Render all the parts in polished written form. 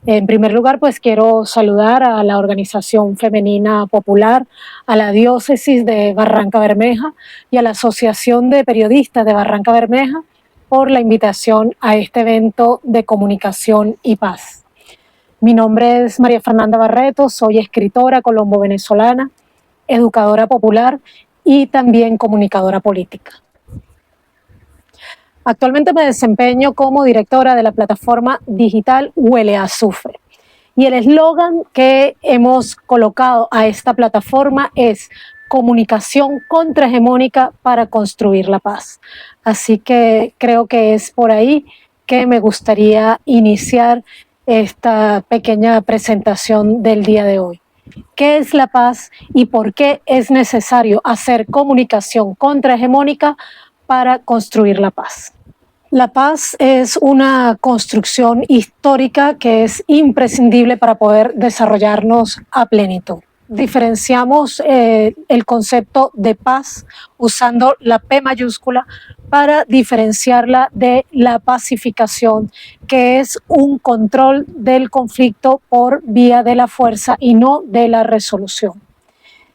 En primer lugar, pues quiero saludar a la Organización Femenina Popular, a la Diócesis de Barranca Bermeja y a la Asociación de Periodistas de Barranca Bermeja por la invitación a este evento de comunicación y paz. Mi nombre es María Fernanda Barreto, soy escritora colombo-venezolana, educadora popular y también comunicadora política. Actualmente me desempeño como directora de la plataforma digital Huele a Azufre. Y el eslogan que hemos colocado a esta plataforma es comunicación contrahegemónica para construir la paz. Así que creo que es por ahí que me gustaría iniciar esta pequeña presentación del día de hoy. ¿Qué es la paz y por qué es necesario hacer comunicación contrahegemónica para construir la paz? La paz es una construcción histórica que es imprescindible para poder desarrollarnos a plenitud. Diferenciamos el concepto de paz usando la P mayúscula para diferenciarla de la pacificación, que es un control del conflicto por vía de la fuerza y no de la resolución.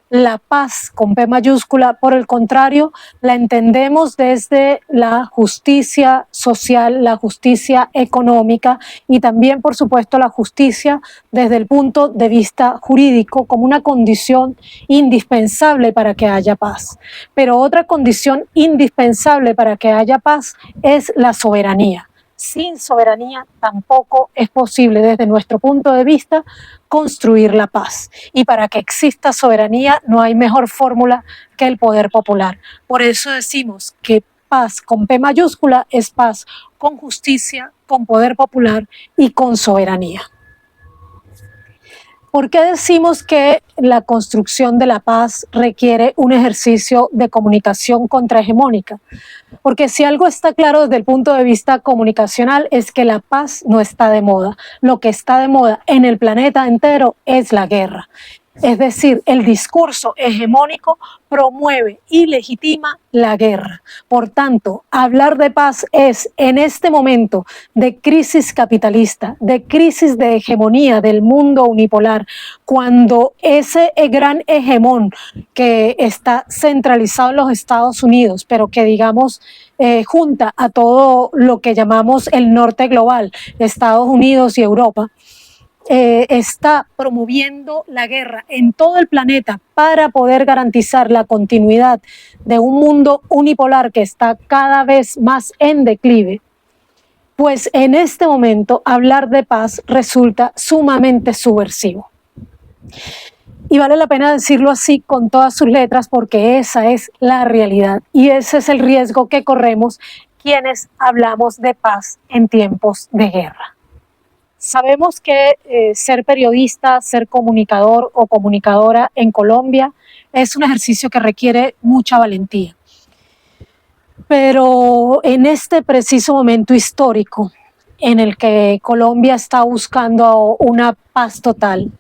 La paz con P mayúscula, por el contrario, la entendemos desde la justicia social, la justicia económica y también, por supuesto, la justicia desde el punto de vista jurídico como una condición indispensable para que haya paz. Pero otra condición indispensable para que haya paz es la soberanía. Sin soberanía tampoco es posible, desde nuestro punto de vista, construir la paz. Y para que exista soberanía no hay mejor fórmula que el poder popular. Por eso decimos que paz con P mayúscula es paz con justicia, con poder popular y con soberanía. ¿Por qué decimos que la construcción de la paz requiere un ejercicio de comunicación contrahegemónica? Porque si algo está claro desde el punto de vista comunicacional es que la paz no está de moda. Lo que está de moda en el planeta entero es la guerra. Es decir, el discurso hegemónico promueve y legitima la guerra. Por tanto, hablar de paz es, en este momento de crisis capitalista, de crisis de hegemonía del mundo unipolar, cuando ese gran hegemón que está centralizado en los Estados Unidos, pero que digamos junta a todo lo que llamamos el norte global, Estados Unidos y Europa, está promoviendo la guerra en todo el planeta para poder garantizar la continuidad de un mundo unipolar que está cada vez más en declive, pues en este momento hablar de paz resulta sumamente subversivo. Y vale la pena decirlo así con todas sus letras porque esa es la realidad y ese es el riesgo que corremos quienes hablamos de paz en tiempos de guerra. Sabemos que ser periodista, ser comunicador o comunicadora en Colombia es un ejercicio que requiere mucha valentía. Pero en este preciso momento histórico en el que Colombia está buscando una paz total,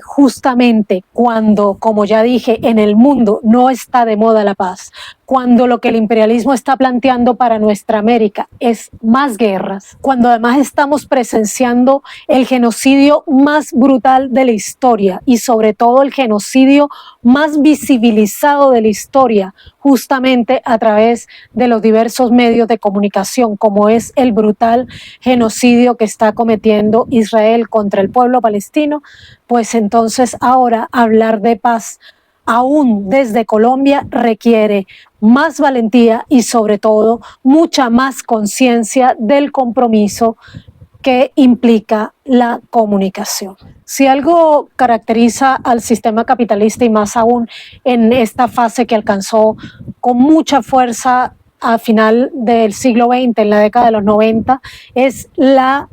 justamente cuando, como ya dije, en el mundo no está de moda la paz, cuando lo que el imperialismo está planteando para nuestra América es más guerras, cuando además estamos presenciando el genocidio más brutal de la historia y sobre todo el genocidio más visibilizado de la historia, justamente a través de los diversos medios de comunicación, como es el brutal genocidio que está cometiendo Israel contra el pueblo palestino, pues entonces ahora hablar de paz aún desde Colombia requiere más valentía y sobre todo mucha más conciencia del compromiso que implica la comunicación. Si algo caracteriza al sistema capitalista y más aún en esta fase que alcanzó con mucha fuerza a final del siglo XX, en la década de los 90, es la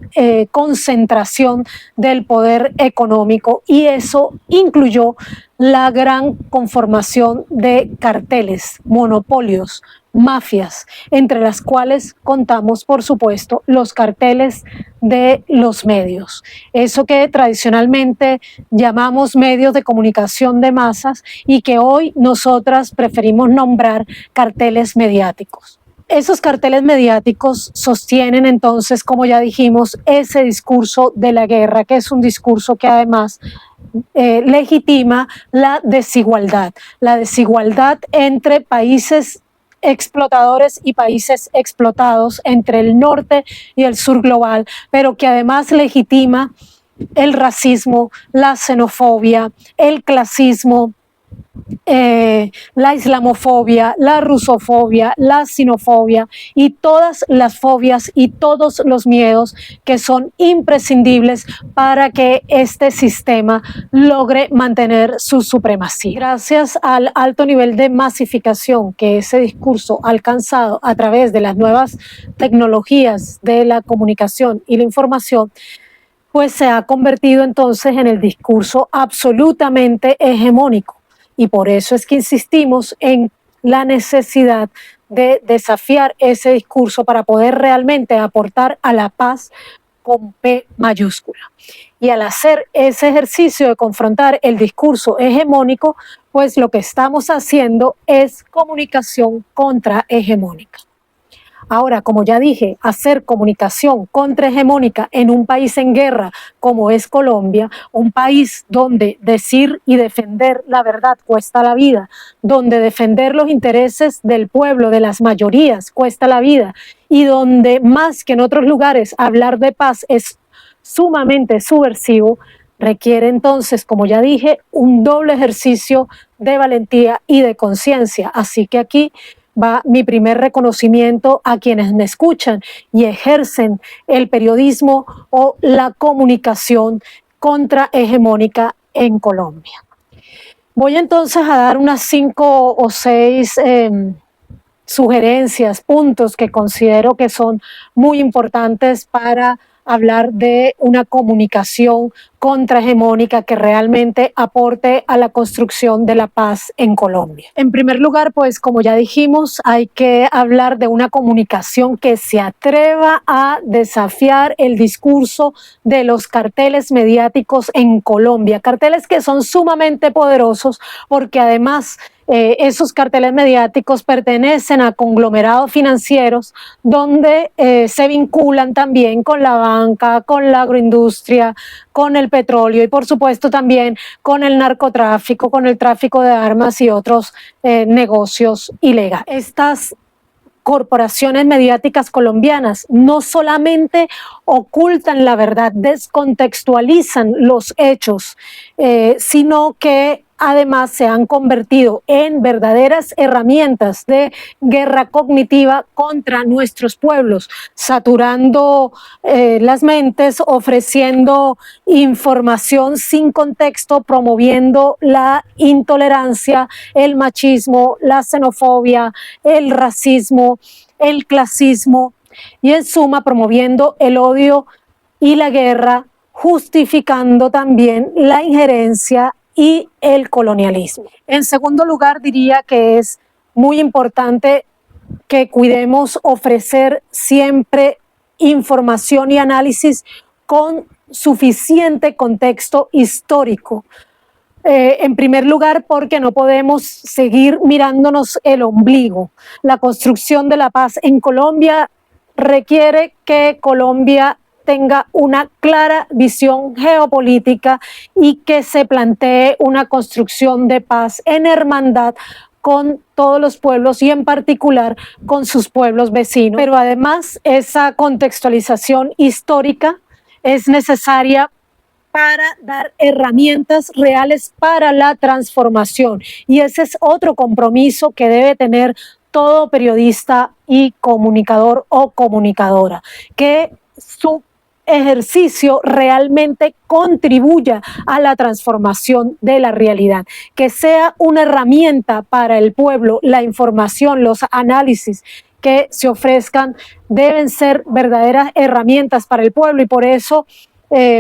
concentración del poder económico y eso incluyó la gran conformación de carteles, monopolios, mafias, entre las cuales contamos, por supuesto, los carteles de los medios. Eso que tradicionalmente llamamos medios de comunicación de masas y que hoy nosotras preferimos nombrar carteles mediáticos. Esos carteles mediáticos sostienen entonces, como ya dijimos, ese discurso de la guerra, que es un discurso que además legitima la desigualdad entre países explotadores y países explotados, entre el norte y el sur global, pero que además legitima el racismo, la xenofobia, el clasismo, la islamofobia, la rusofobia, la sinofobia y todas las fobias y todos los miedos que son imprescindibles para que este sistema logre mantener su supremacía. Gracias al alto nivel de masificación que ese discurso ha alcanzado a través de las nuevas tecnologías de la comunicación y la información, pues se ha convertido entonces en el discurso absolutamente hegemónico. Y por eso es que insistimos en la necesidad de desafiar ese discurso para poder realmente aportar a la paz con P mayúscula. Y al hacer ese ejercicio de confrontar el discurso hegemónico, pues lo que estamos haciendo es comunicación contrahegemónica. Ahora, como ya dije, hacer comunicación contrahegemónica en un país en guerra como es Colombia, un país donde decir y defender la verdad cuesta la vida, donde defender los intereses del pueblo, de las mayorías, cuesta la vida, y donde más que en otros lugares hablar de paz es sumamente subversivo, requiere entonces, como ya dije, un doble ejercicio de valentía y de conciencia. Así que aquí va mi primer reconocimiento a quienes me escuchan y ejercen el periodismo o la comunicación contrahegemónica en Colombia. Voy entonces a dar unas 5 o 6 sugerencias, puntos que considero que son muy importantes para hablar de una comunicación contrahegemónica que realmente aporte a la construcción de la paz en Colombia. En primer lugar, pues como ya dijimos, hay que hablar de una comunicación que se atreva a desafiar el discurso de los carteles mediáticos en Colombia, carteles que son sumamente poderosos porque además esos carteles mediáticos pertenecen a conglomerados financieros donde se vinculan también con la banca, con la agroindustria, con el petróleo y por supuesto también con el narcotráfico, con el tráfico de armas y otros negocios ilegales. Estas corporaciones mediáticas colombianas no solamente ocultan la verdad, descontextualizan los hechos, sino que además se han convertido en verdaderas herramientas de guerra cognitiva contra nuestros pueblos, saturando las mentes, ofreciendo información sin contexto, promoviendo la intolerancia, el machismo, la xenofobia, el racismo, el clasismo y en suma promoviendo el odio y la guerra, justificando también la injerencia y el colonialismo. En segundo lugar, diría que es muy importante que cuidemos ofrecer siempre información y análisis con suficiente contexto histórico. En primer lugar, porque no podemos seguir mirándonos el ombligo. La construcción de la paz en Colombia requiere que Colombia tenga una clara visión geopolítica y que se plantee una construcción de paz en hermandad con todos los pueblos y en particular con sus pueblos vecinos. Pero además esa contextualización histórica es necesaria para dar herramientas reales para la transformación. Y ese es otro compromiso que debe tener todo periodista y comunicador o comunicadora, que su ejercicio realmente contribuya a la transformación de la realidad, que sea una herramienta para el pueblo. La información, los análisis que se ofrezcan deben ser verdaderas herramientas para el pueblo y por eso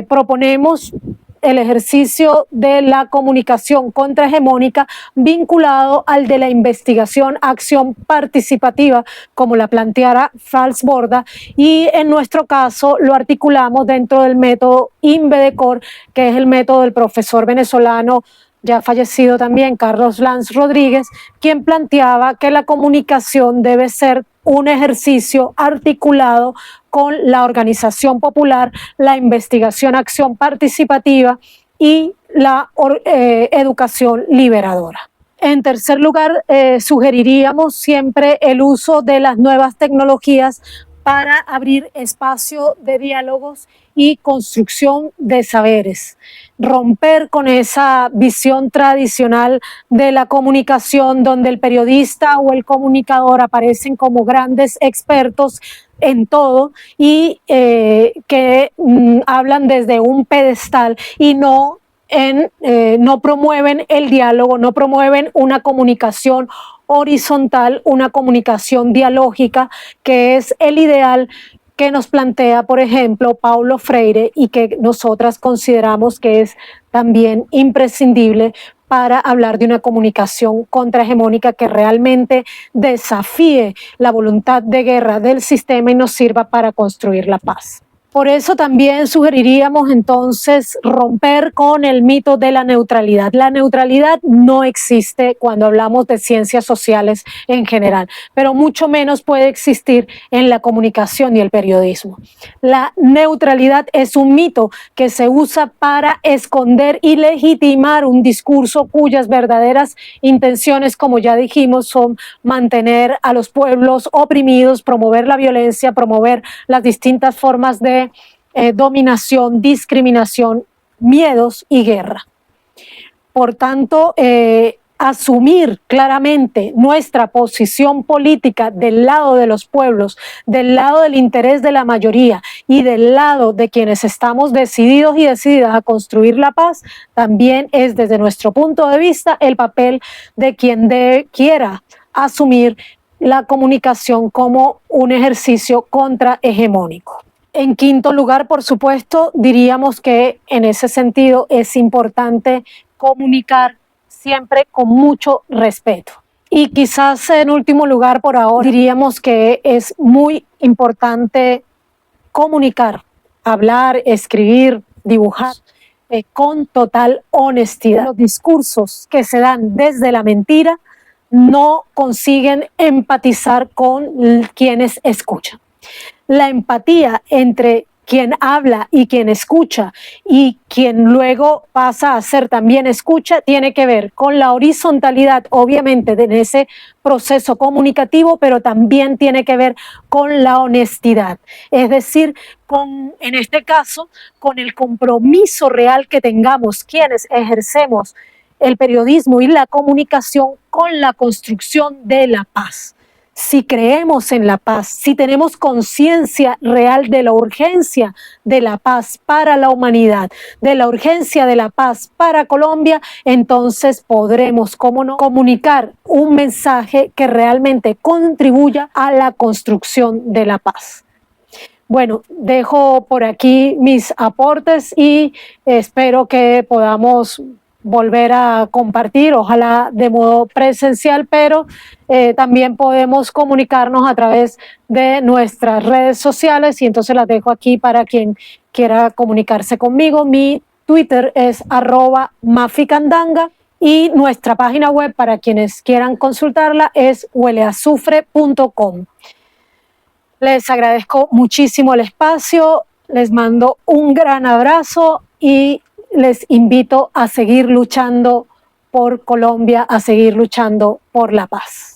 proponemos el ejercicio de la comunicación contrahegemónica vinculado al de la investigación, acción participativa, como la planteara Fals Borda, y en nuestro caso lo articulamos dentro del método INVEDECOR, que es el método del profesor venezolano ya fallecido también, Carlos Lanz Rodríguez, quien planteaba que la comunicación debe ser un ejercicio articulado con la organización popular, la investigación, acción participativa y la educación liberadora. En tercer lugar, sugeriríamos siempre el uso de las nuevas tecnologías para abrir espacio de diálogos y construcción de saberes, romper con esa visión tradicional de la comunicación donde el periodista o el comunicador aparecen como grandes expertos en todo y que hablan desde un pedestal y no promueven el diálogo, no promueven una comunicación horizontal, una comunicación dialógica, que es el ideal que nos plantea, por ejemplo, Paulo Freire y que nosotras consideramos que es también imprescindible para hablar de una comunicación contrahegemónica que realmente desafíe la voluntad de guerra del sistema y nos sirva para construir la paz. Por eso también sugeriríamos entonces romper con el mito de la neutralidad. La neutralidad no existe cuando hablamos de ciencias sociales en general, pero mucho menos puede existir en la comunicación y el periodismo. La neutralidad es un mito que se usa para esconder y legitimar un discurso cuyas verdaderas intenciones, como ya dijimos, son mantener a los pueblos oprimidos, promover la violencia, promover las distintas formas de dominación, discriminación, miedos y guerra. Por tanto, asumir claramente nuestra posición política del lado de los pueblos, del lado del interés de la mayoría y del lado de quienes estamos decididos y decididas a construir la paz, también es desde nuestro punto de vista el papel de quien quiera asumir la comunicación como un ejercicio contrahegemónico. En quinto lugar, por supuesto, diríamos que en ese sentido es importante comunicar siempre con mucho respeto. Y quizás en último lugar, por ahora, diríamos que es muy importante comunicar, hablar, escribir, dibujar con total honestidad. Los discursos que se dan desde la mentira no consiguen empatizar con quienes escuchan. La empatía entre quien habla y quien escucha y quien luego pasa a ser también escucha tiene que ver con la horizontalidad, obviamente, en ese proceso comunicativo, pero también tiene que ver con la honestidad, es decir, en este caso, con el compromiso real que tengamos quienes ejercemos el periodismo y la comunicación con la construcción de la paz. Si creemos en la paz, si tenemos conciencia real de la urgencia de la paz para la humanidad, de la urgencia de la paz para Colombia, entonces podremos, cómo no, comunicar un mensaje que realmente contribuya a la construcción de la paz. Bueno, dejo por aquí mis aportes y espero que podamos volver a compartir, ojalá de modo presencial, pero también podemos comunicarnos a través de nuestras redes sociales y entonces las dejo aquí para quien quiera comunicarse conmigo. Mi Twitter es @maficandanga y nuestra página web para quienes quieran consultarla es hueleazufre.com. Les agradezco muchísimo el espacio, les mando un gran abrazo y les invito a seguir luchando por Colombia, a seguir luchando por la paz.